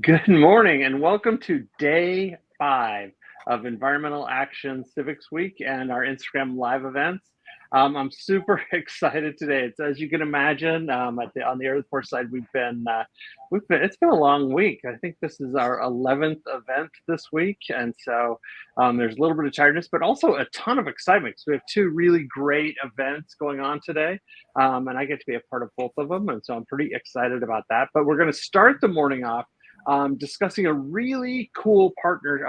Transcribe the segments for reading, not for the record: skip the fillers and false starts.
Good morning and welcome to day 5 of Environmental Action Civics Week and our Instagram live events. I'm super excited today. It's as you can imagine, on the Earth Force side, it's been a long week. I think this is our 11th event this week, and so there's a little bit of tiredness, but also a ton of excitement. So we have two really great events going on today, and I get to be a part of both of them, and so I'm pretty excited about that. But we're going to start the morning off discussing a really cool program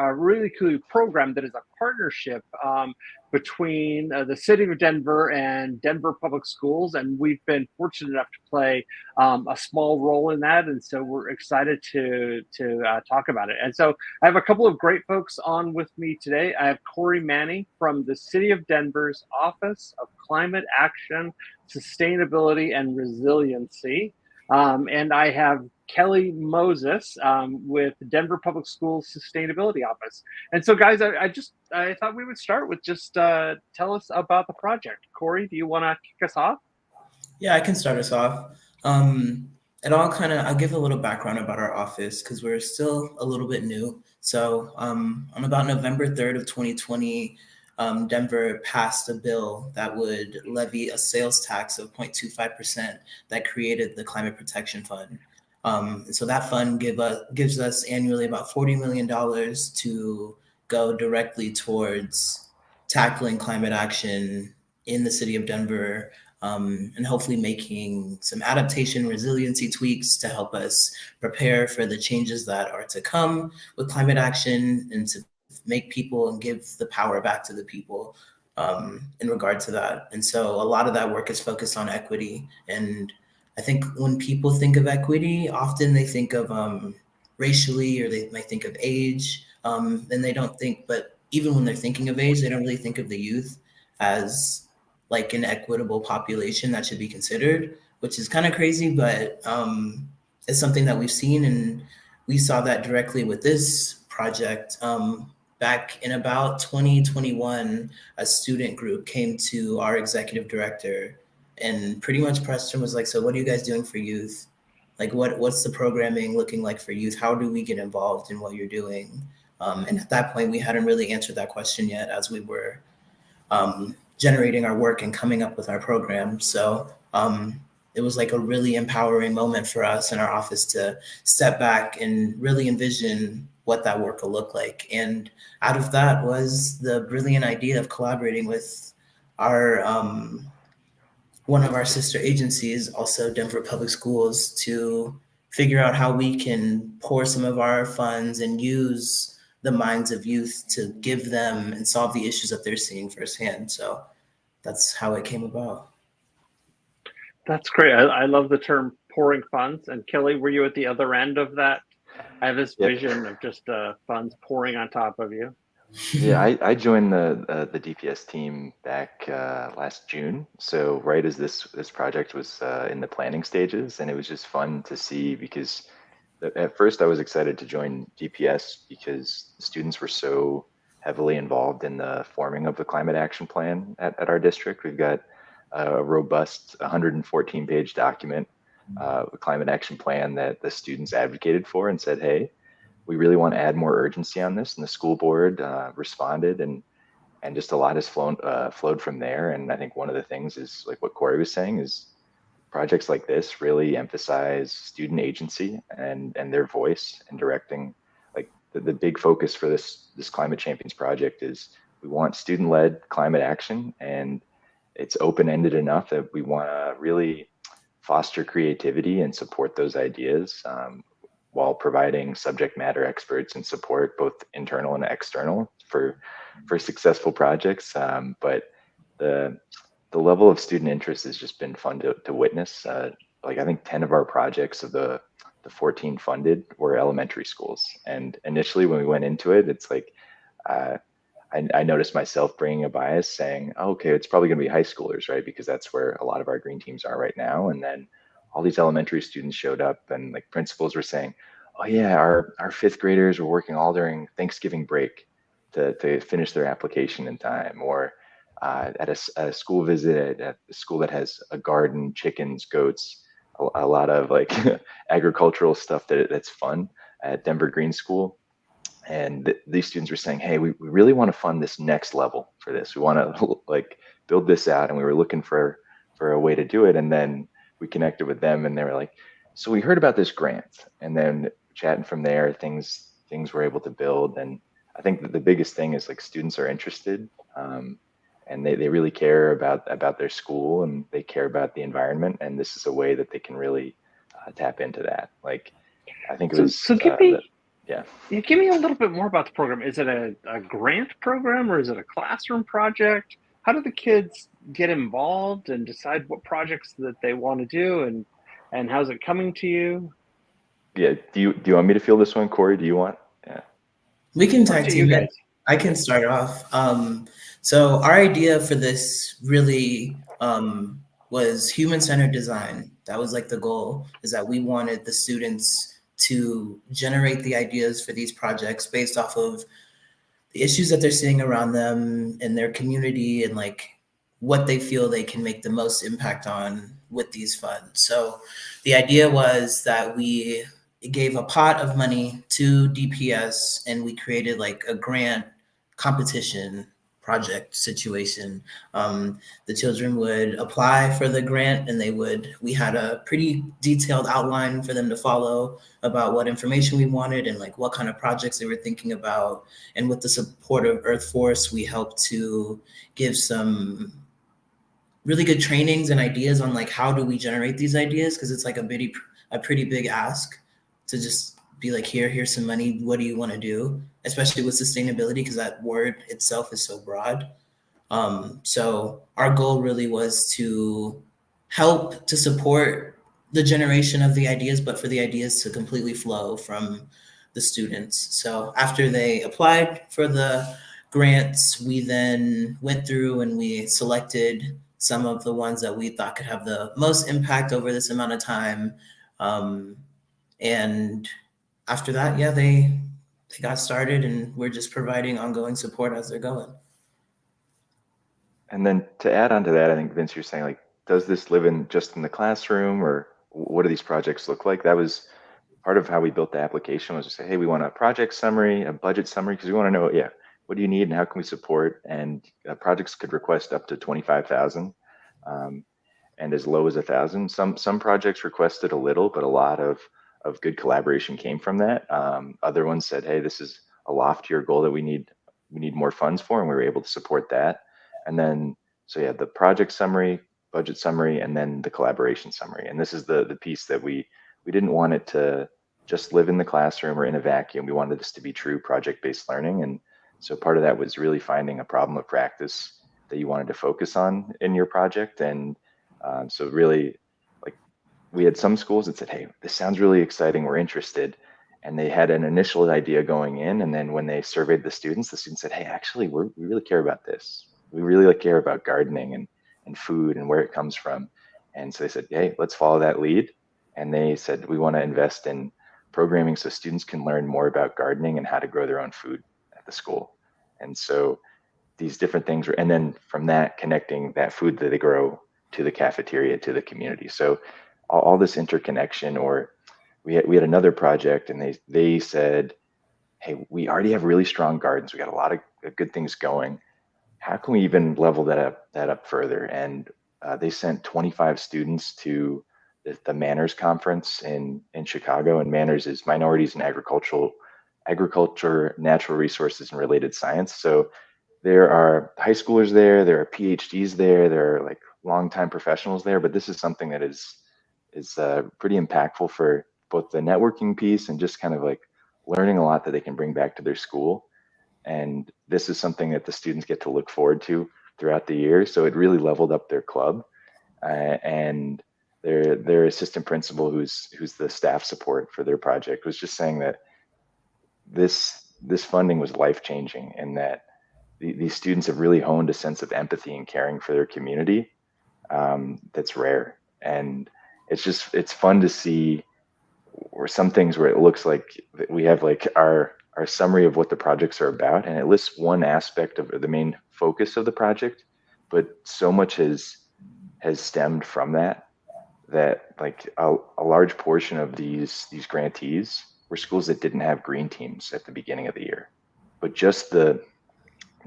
that is a partnership between the city of Denver and Denver Public Schools, and we've been fortunate enough to play a small role in that, and so we're excited to talk about it. And so I have a couple of great folks on with me today. I have Cory Manning from the City of Denver's Office of Climate Action, Sustainability, and Resiliency. And I have Kelly Moses with the Denver Public Schools Sustainability Office. And so, guys, I thought we would start with just tell us about the project. Cory, do you want to kick us off? Yeah, I can start us off. I'll give a little background about our office because we're still a little bit new. So on about November 3rd of 2020, Denver passed a bill that would levy a sales tax of 0.25% that created the Climate Protection Fund. And so that fund gives us annually about $40 million to go directly towards tackling climate action in the city of Denver, and hopefully making some adaptation resiliency tweaks to help us prepare for the changes that are to come with climate action and to make people and give the power back to the people in regard to that. And so a lot of that work is focused on equity. And I think when people think of equity, often they think of racially, or they might think of age, and they don't think, but even when they're thinking of age, they don't really think of the youth as like an equitable population that should be considered, which is kind of crazy, but it's something that we've seen, and we saw that directly with this project. Back in about 2021, a student group came to our executive director and pretty much pressed him, was like, so what are you guys doing for youth? Like, what's the programming looking like for youth? How do we get involved in what you're doing? And at that point, we hadn't really answered that question yet as we were generating our work and coming up with our program. So it was like a really empowering moment for us in our office to step back and really envision what that work will look like. And out of that was the brilliant idea of collaborating with our one of our sister agencies, also Denver Public Schools, to figure out how we can pour some of our funds and use the minds of youth to give them and solve the issues that they're seeing firsthand. So that's how it came about. That's great. I love the term pouring funds. And Kelly, were you at the other end of that? I have this Yep. vision of just funds pouring on top of you. Yeah, I joined the DPS team back last June. So right as this project was in the planning stages, and it was just fun to see because at first I was excited to join DPS because the students were so heavily involved in the forming of the climate action plan at our district. We've got a robust 114-page document, a climate action plan that the students advocated for and said, hey, we really want to add more urgency on this. And the school board responded, and just a lot has flowed from there. And I think one of the things is like what Cory was saying is projects like this really emphasize student agency and their voice in directing. Like the big focus for this Climate Champions project is we want student-led climate action, and it's open-ended enough that we want to really foster creativity and support those ideas, while providing subject matter experts and support, both internal and external, for successful projects. But the level of student interest has just been fun to witness. Like I think 10 of our projects of the 14 funded were elementary schools. And initially when we went into it, it's like I noticed myself bringing a bias saying, oh, okay, it's probably going to be high schoolers, right? Because that's where a lot of our green teams are right now. And then all these elementary students showed up, and like principals were saying, oh yeah, our fifth graders were working all during Thanksgiving break to finish their application in time. Or at a school visit at a school that has a garden, chickens, goats, a lot of like agricultural stuff that's fun. at Denver Green School. And these students were saying, hey, we really want to fund this next level for this. We want to like build this out. And we were looking for a way to do it. And then we connected with them and they were like, so we heard about this grant. And then chatting from there, things were able to build. And I think that the biggest thing is like students are interested, and they really care about their school and they care about the environment. And this is a way that they can really tap into that. Like, I think it was, So give me, yeah. Yeah, give me a little bit more about the program. Is it a grant program or is it a classroom project? How do the kids get involved and decide what projects that they want to do, and how's it coming to you? Yeah. Do you want me to field this one, Cory? Do you want? Yeah. We can Up tag to you team it. guys. I can start off. So our idea for this really was human-centered design. That was like the goal, is that we wanted the students to generate the ideas for these projects based off of the issues that they're seeing around them in their community and like what they feel they can make the most impact on with these funds. So the idea was that we gave a pot of money to DPS and we created like a grant competition project situation. The children would apply for the grant and we had a pretty detailed outline for them to follow about what information we wanted and like what kind of projects they were thinking about. And with the support of Earth Force, we helped to give some really good trainings and ideas on like how do we generate these ideas, because it's like a pretty big ask to just be like, here's some money, what do you want to do, especially with sustainability, because that word itself is so broad. So our goal really was to help to support the generation of the ideas, but for the ideas to completely flow from the students. So after they applied for the grants, we then went through and we selected some of the ones that we thought could have the most impact over this amount of time. And after that, yeah, they got started and we're just providing ongoing support as they're going. And then to add on to that, I think Vince, you're saying like, does this live in just in the classroom, or what do these projects look like? That was part of how we built the application, was to say, hey, we want a project summary, a budget summary, because we want to know, yeah, what do you need and how can we support? And projects could request up to 25,000, and as low as 1,000. Some projects requested a little, but a lot of good collaboration came from that. Other ones said, hey, this is a loftier goal that we need more funds for, and we were able to support that. And then, so yeah, the project summary, budget summary, and then the collaboration summary. And this is the piece that we didn't want it to just live in the classroom or in a vacuum. We wanted this to be true project-based learning. And so part of that was really finding a problem of practice that you wanted to focus on in your project. And so really, like, we had some schools that said, hey, this sounds really exciting, we're interested. And they had an initial idea going in. And then when they surveyed the students said, hey, actually, we really care about this. We really care about gardening and food and where it comes from. And so they said, hey, let's follow that lead. And they said, we want to invest in programming so students can learn more about gardening and how to grow their own food at the school. And so these different things and then from that, connecting that food that they grow to the cafeteria, to the community. So all this interconnection. Or we had another project and they said, hey, we already have really strong gardens. We got a lot of good things going. How can we even level that up further? And they sent 25 students to the Manners conference in Chicago. And Manners is Minorities in Agriculture, Natural Resources, and Related Science. So there are high schoolers there are PhDs there are like longtime professionals there. But this is something that is pretty impactful for both the networking piece and just kind of like learning a lot that they can bring back to their school. And this is something that the students get to look forward to throughout the year. So it really leveled up their club. And their assistant principal, who's the staff support for their project, was just saying that this funding was life-changing, and that these students have really honed a sense of empathy and caring for their community that's rare. And it's fun to see, or some things where it looks like we have like our summary of what the projects are about, and it lists one aspect of the main focus of the project, but so much has stemmed from that like a large portion of these grantees were schools that didn't have green teams at the beginning of the year. But just the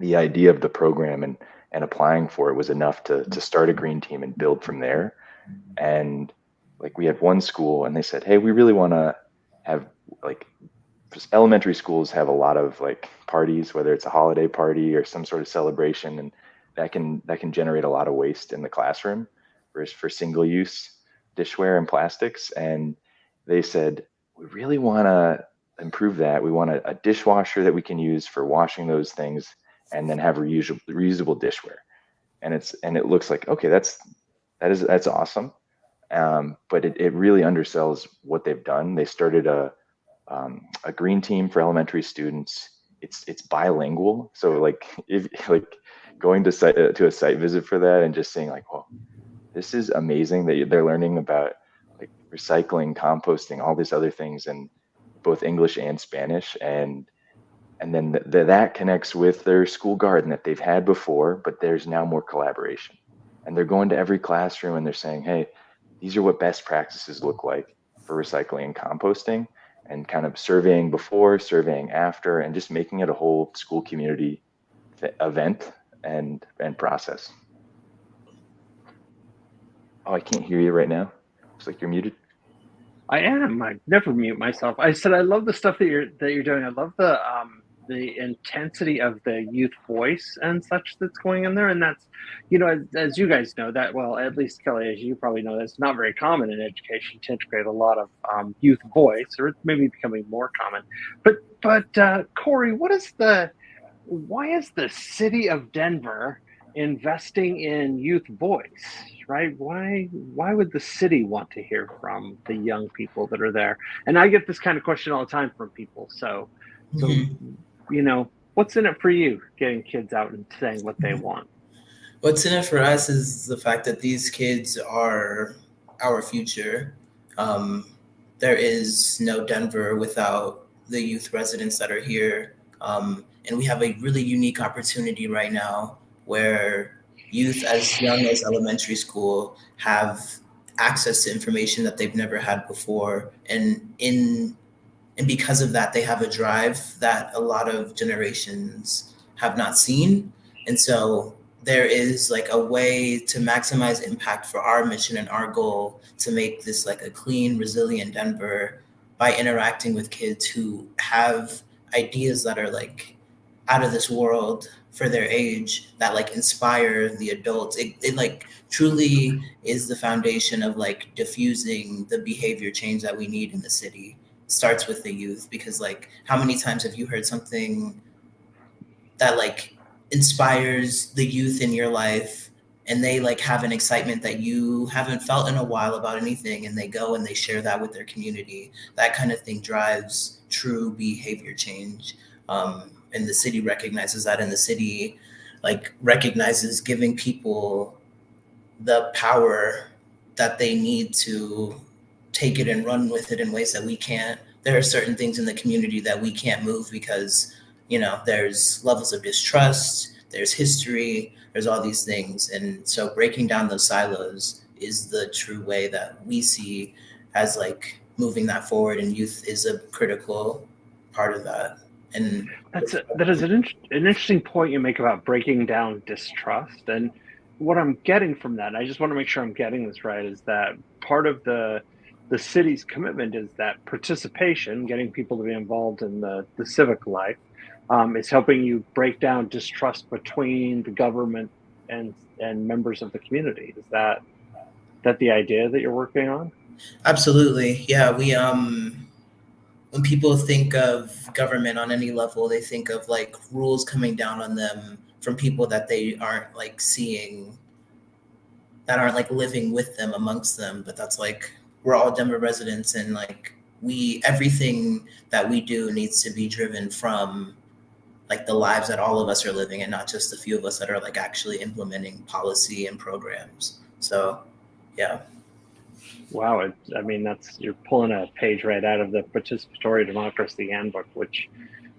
idea of the program and applying for it was enough to start a green team and build from there. And like we had one school and they said, hey, we really want to have like elementary schools have a lot of like parties, whether it's a holiday party or some sort of celebration, and that can generate a lot of waste in the classroom for single use dishware and plastics. And they said, we really want to improve that. We want a dishwasher that we can use for washing those things and then have reusable dishware. And it looks like, okay, that's awesome. But it really undersells what they've done. They started a green team for elementary students. It's bilingual. So like if like going to a site visit for that and just saying like, well, this is amazing that they're learning about like recycling, composting, all these other things in both English and Spanish. And then that connects with their school garden that they've had before, but there's now more collaboration. And they're going to every classroom and they're saying, hey, these are what best practices look like for recycling and composting, and kind of surveying before, surveying after, and just making it a whole school community event and process. Oh, I can't hear you right now. Looks like you're muted. I am. I never mute myself. I said I love the stuff that you're doing. I love the intensity of the youth voice and such that's going in there. And that's, as you guys know that, well, at least Kelly, as you probably know, that's not very common in education to integrate a lot of youth voice, or it's maybe becoming more common. But Cory, why is the city of Denver investing in youth voice, right? Why would the city want to hear from the young people that are there? And I get this kind of question all the time from people. So what's in it for you getting kids out and saying what they want? What's in it for us is the fact that these kids are our future. There is no Denver without the youth residents that are here. And we have a really unique opportunity right now where youth as young as elementary school have access to information that they've never had before. And because of that, they have a drive that a lot of generations have not seen. And so there is like a way to maximize impact for our mission and our goal to make this like a clean, resilient Denver by interacting with kids who have ideas that are like out of this world for their age, that like inspire the adults. It like truly is the foundation of like diffusing the behavior change that we need in the city. It starts with the youth, because like how many times have you heard something that like inspires the youth in your life and they like have an excitement that you haven't felt in a while about anything, and they go and they share that with their community? That kind of thing drives true behavior change. And the city recognizes that, and the city like recognizes giving people the power that they need to take it and run with it in ways that we can't. There are certain things in the community that we can't move because, there's levels of distrust, there's history, there's all these things. And so breaking down those silos is the true way that we see as like moving that forward, and youth is a critical part of that. And that is an interesting point you make about breaking down distrust. And what I'm getting from that, I just want to make sure I'm getting this right, is that part of the city's commitment is that participation, getting people to be involved in the civic life, is helping you break down distrust between the government and members of the community. Is that the idea that you're working on? Absolutely. Yeah. We when people think of government on any level, they think of like rules coming down on them from people that they aren't like seeing, that aren't like living with them, amongst them. But that's like, we're all Denver residents, and like everything that we do needs to be driven from like the lives that all of us are living, and not just the few of us that are like actually implementing policy and programs. So, yeah. Wow, you're pulling a page right out of the Participatory Democracy Handbook, which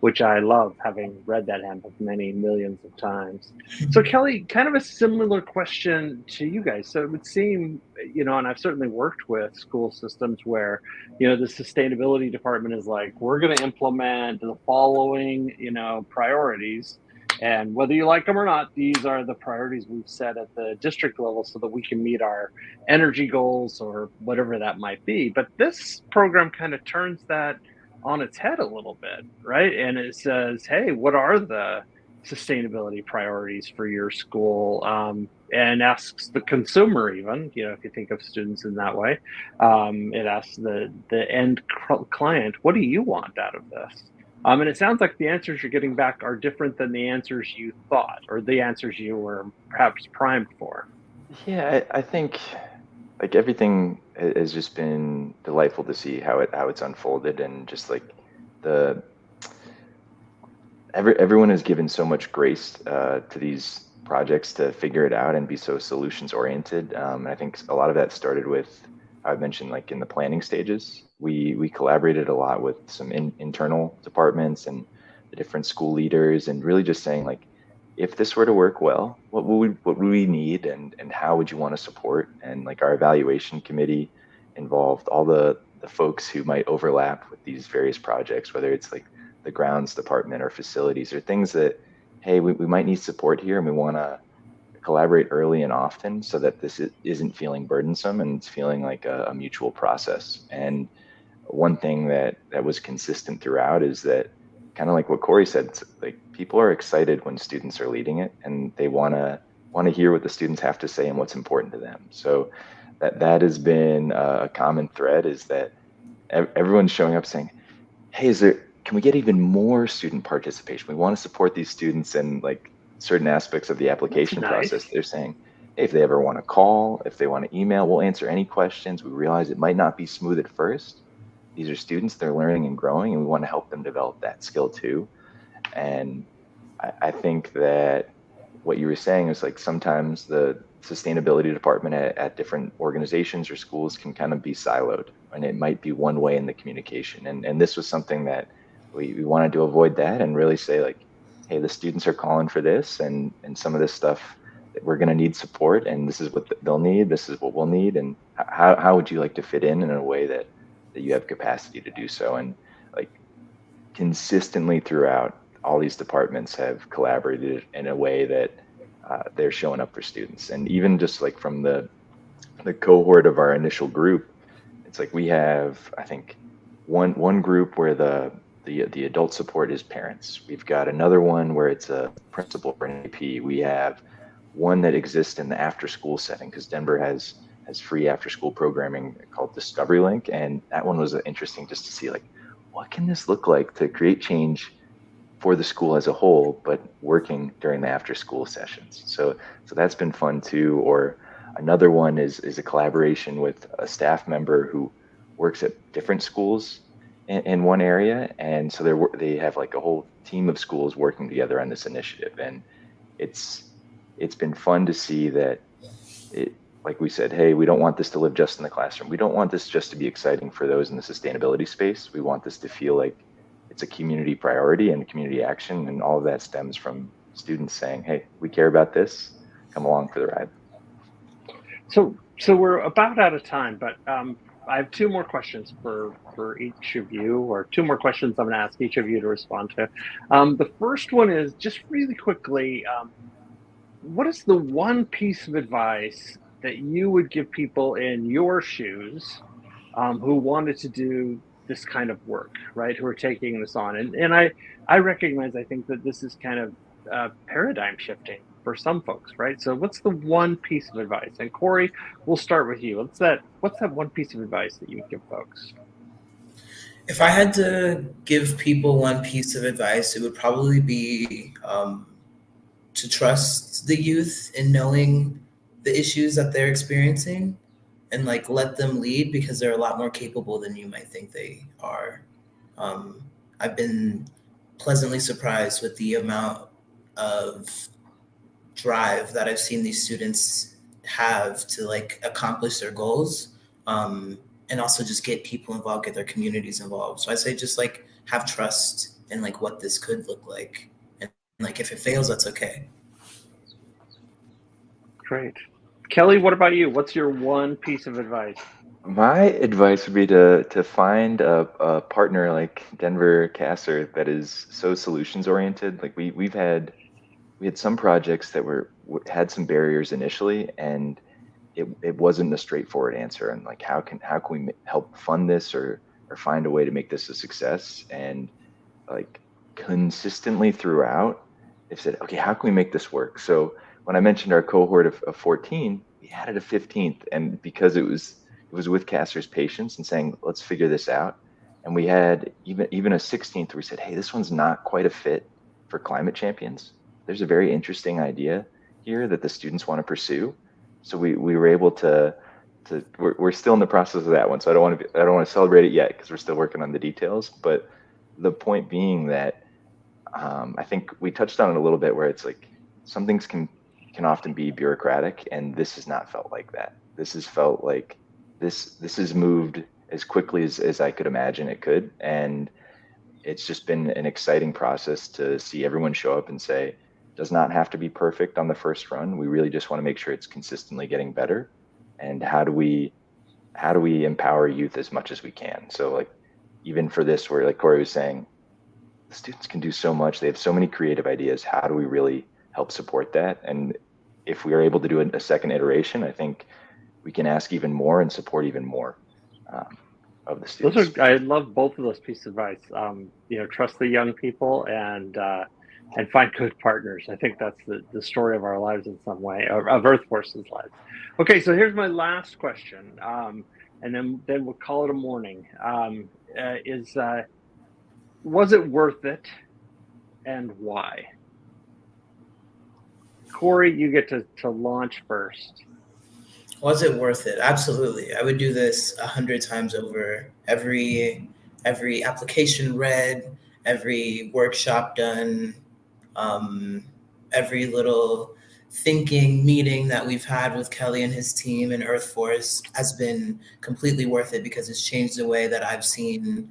which I love, having read that handbook many millions of times. So, Kelly, kind of a similar question to you guys. So, it would seem, and I've certainly worked with school systems where, the sustainability department is like, we're going to implement the following, priorities. And whether you like them or not, these are the priorities we've set at the district level so that we can meet our energy goals or whatever that might be. But this program kind of turns that on its head a little bit, right? And it says, hey, what are the sustainability priorities for your school? And asks the consumer, even, if you think of students in that way, it asks the end client, what do you want out of this? And it sounds like the answers you're getting back are different than the answers you thought, or the answers you were perhaps primed for. Yeah, I think like everything has just been delightful to see how it's unfolded, and just like the everyone has given so much grace to these projects to figure it out and be so solutions oriented. And I think a lot of that started with, I've mentioned, like in the planning stages, we collaborated a lot with some internal departments and the different school leaders, and really just saying like, if this were to work well, what would we need, and how would you want to support? And like our evaluation committee involved all the folks who might overlap with these various projects, whether it's like the grounds department or facilities or things that, hey, we might need support here, and we want to collaborate early and often so that this isn't feeling burdensome and it's feeling like a mutual process. And one thing that was consistent throughout is that, kind of like what Cory said, like people are excited when students are leading it, and they want to hear what the students have to say and what's important to them. So that has been a common thread, is that everyone's showing up saying, hey, can we get even more student participation? We want to support these students in like certain aspects of the application process. They're saying, hey, if they ever want to call, if they want to email, we'll answer any questions. We realize it might not be smooth at first. These are students, they're learning and growing, and we want to help them develop that skill too. And I think that what you were saying is like sometimes the sustainability department at different organizations or schools can kind of be siloed, and it might be one way in the communication. And this was something that we wanted to avoid, that, and really say like, hey, the students are calling for this, and some of this stuff that we're going to need support, and this is what they'll need, this is what we'll need, and how would you like to fit in a way that you have capacity to do so. And like consistently throughout, all these departments have collaborated in a way that they're showing up for students. And even just like from the cohort of our initial group, it's like we have, I think, one group where the adult support is parents. We've got another one where it's a principal or an AP. We have one that exists in the after school setting, because Denver has free after school programming called Discovery Link. And that one was interesting just to see like, what can this look like to create change for the school as a whole, but working during the after school sessions. So that's been fun too. Or another one is a collaboration with a staff member who works at different schools in one area. And so they have like a whole team of schools working together on this initiative. And it's been fun to see that like we said, hey, we don't want this to live just in the classroom. We don't want this just to be exciting for those in the sustainability space. We want this to feel like it's a community priority and community action. And all of that stems from students saying, hey, we care about this. Come along for the ride. So we're about out of time, but I have two more questions for each of you, or two more questions I'm going to ask each of you to respond to. The first one is just really quickly, what is the one piece of advice that you would give people in your shoes who wanted to do this kind of work, right? Who are taking this on? And I recognize, I think that this is kind of paradigm shifting for some folks, right? So what's the one piece of advice? And Cory, we'll start with you. What's that one piece of advice that you would give folks? If I had to give people one piece of advice, it would probably be to trust the youth in knowing the issues that they're experiencing, and like let them lead, because they're a lot more capable than you might think they are. I've been pleasantly surprised with the amount of drive that I've seen these students have to like accomplish their goals, and also just get people involved, get their communities involved. So I say just like have trust and like what this could look like. And like if it fails, that's okay. Great. Kelly, what about you? What's your one piece of advice? My advice would be to find a partner like Denver Casser that is so solutions oriented. Like we had some projects that had some barriers initially, and it wasn't a straightforward answer. And like how can we help fund this or find a way to make this a success? And like consistently throughout, they've said, okay, how can we make this work? So when I mentioned our cohort of 14, we added a 15th, and because it was with Castor's patience and saying, let's figure this out. And we had even a 16th where we said, hey, this one's not quite a fit for climate champions. There's a very interesting idea here that the students want to pursue. So we were able to we're still in the process of that one. So I don't want to celebrate it yet because we're still working on the details. But the point being that I think we touched on it a little bit, where it's like some things can often be bureaucratic, and this has not felt like that. This has felt like this has moved as quickly as I could imagine it could, and it's just been an exciting process to see everyone show up and say, it does not have to be perfect on the first run. We really just want to make sure it's consistently getting better. And how do we empower youth as much as we can? So like even for this, where like Cory was saying, the students can do so much. They have so many creative ideas. How do we really help support that? And if we are able to do a second iteration, I think we can ask even more and support even more of the students. I love both of those pieces of advice. Trust the young people and find good partners. I think that's the story of our lives in some way, of Earth Force's lives. Okay, so here's my last question, and then we'll call it a morning. Was it worth it, and why? Cory, you get to launch first. Was it worth it? Absolutely. I would do this 100 times over. Every application read, every workshop done, every little thinking meeting that we've had with Kelly and his team and Earth Force has been completely worth it, because it's changed the way that I've seen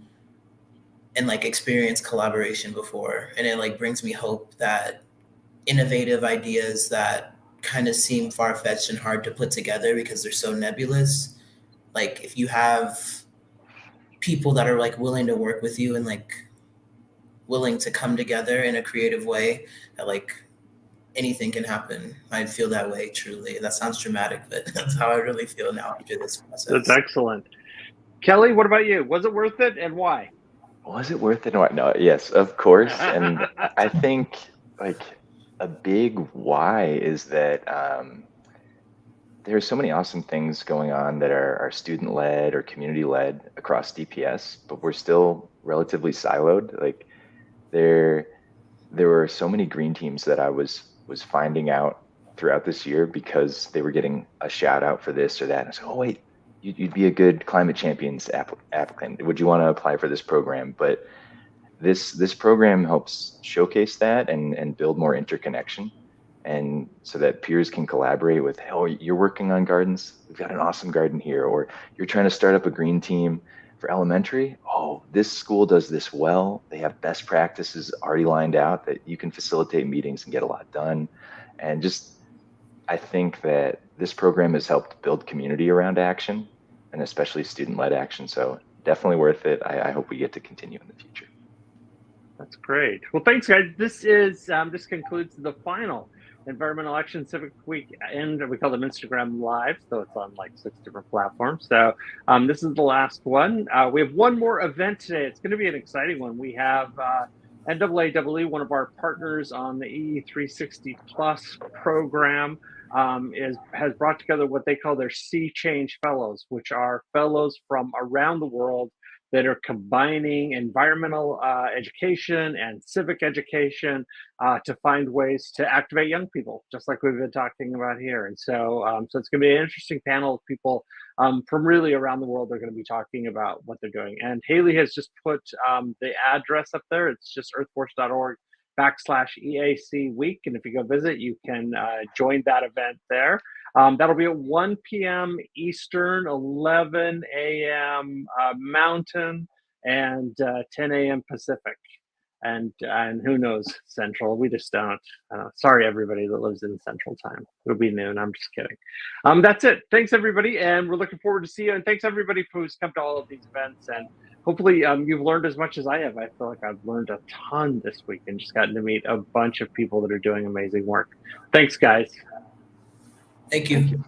and like experienced collaboration before. And it like brings me hope that innovative ideas that kind of seem far-fetched and hard to put together because they're so nebulous, like if you have people that are like willing to work with you and like willing to come together in a creative way, that like anything can happen. I feel that way, truly. That sounds dramatic, but that's how I really feel now after this process. That's excellent. Kelly, what about you? Was it worth it, and why? Was it worth it? No, yes, of course. And I think like a big why is that there are so many awesome things going on that are student led or community led across DPS, but we're still relatively siloed. Like there were so many green teams that I was finding out throughout this year because they were getting a shout out for this or that. And I was like, oh wait, you'd be a good climate champions applicant. Would you want to apply for this program? But this program helps showcase that and build more interconnection, and so that peers can collaborate with, oh, you're working on gardens, we've got an awesome garden here, or you're trying to start up a green team for elementary. Oh, this school does this well. They have best practices already lined out that you can facilitate meetings and get a lot done. And just, I think that this program has helped build community around action, and especially student-led action. So definitely worth it. I hope we get to continue in the future. That's great. Well, thanks, guys. This concludes the final Environmental Action Civic Week, and we call them Instagram Live, so it's on like 6 different platforms. So this is the last one. We have one more event today. It's going to be an exciting one. We have NAAE, one of our partners on the EE360 Plus program, has brought together what they call their Sea Change Fellows, which are fellows from around the world that are combining environmental education and civic education to find ways to activate young people, just like we've been talking about here. And so it's going to be an interesting panel of people from really around the world. They're going to be talking about what they're doing. And Haley has just put the address up there. It's just earthforce.org/EAC week. And if you go visit, you can join that event there. That'll be at 1 p.m. Eastern, 11 a.m. Mountain, and 10 a.m. Pacific. and who knows Central? We just don't. Sorry, everybody that lives in Central Time. It'll be noon. I'm just kidding. That's it. Thanks, everybody, and we're looking forward to see you. And thanks, everybody, who's come to all of these events. And hopefully, you've learned as much as I have. I feel like I've learned a ton this week and just gotten to meet a bunch of people that are doing amazing work. Thanks, guys. Thank you.